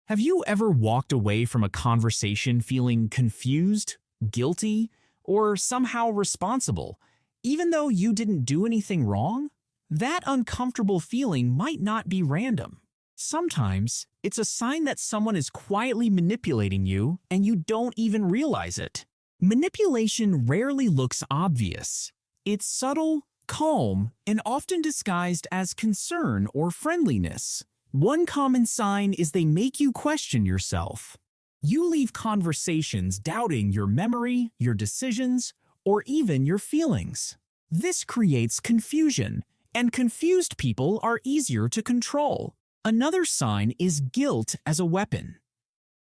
Have you ever walked away from a conversation feeling confused, guilty, or somehow responsible, even though you didn't do anything wrong? That uncomfortable feeling might not be random. Sometimes, it's a sign that someone is quietly manipulating you and you don't even realize it. Manipulation rarely looks obvious. It's subtle, calm, and often disguised as concern or friendliness. One common sign is they make you question yourself. You leave conversations doubting your memory, your decisions, or even your feelings. This creates confusion, and confused people are easier to control. Another sign is guilt as a weapon.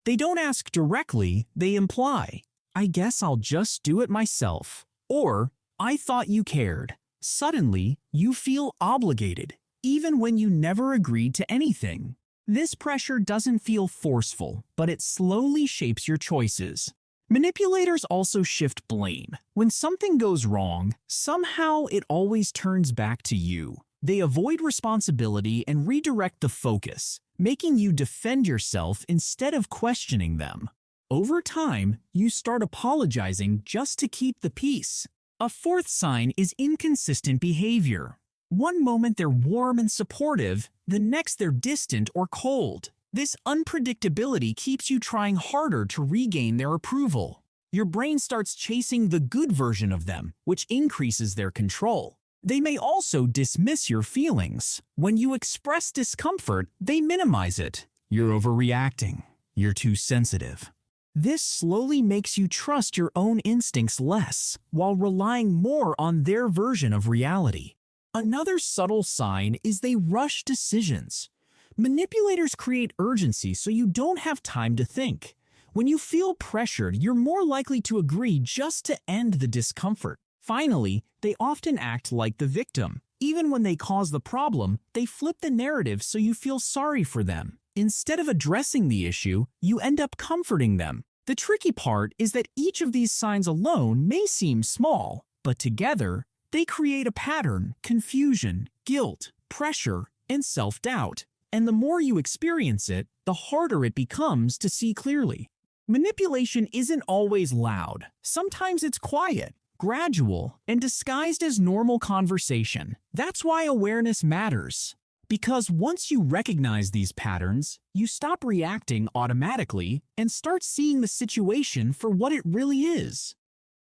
They don't ask directly, they imply, "I guess I'll just do it myself," or "I thought you cared." Suddenly, you feel obligated, even when you never agreed to anything. This pressure doesn't feel forceful, but it slowly shapes your choices. Manipulators also shift blame. When something goes wrong, somehow it always turns back to you. They avoid responsibility and redirect the focus, making you defend yourself instead of questioning them. Over time, you start apologizing just to keep the peace. A fourth sign is inconsistent behavior. One moment they're warm and supportive, the next they're distant or cold. This unpredictability keeps you trying harder to regain their approval. Your brain starts chasing the good version of them, which increases their control. They may also dismiss your feelings. When you express discomfort, they minimize it. "You're overreacting. You're too sensitive." This slowly makes you trust your own instincts less, while relying more on their version of reality. Another subtle sign is they rush decisions. Manipulators create urgency so you don't have time to think. When you feel pressured, you're more likely to agree just to end the discomfort. Finally, they often act like the victim. Even when they cause the problem, they flip the narrative so you feel sorry for them. Instead of addressing the issue, you end up comforting them. The tricky part is that each of these signs alone may seem small, but together, they create a pattern: confusion, guilt, pressure, and self-doubt. And the more you experience it, the harder it becomes to see clearly. Manipulation isn't always loud. Sometimes it's quiet, gradual, and disguised as normal conversation. That's why awareness matters. Because once you recognize these patterns, you stop reacting automatically and start seeing the situation for what it really is.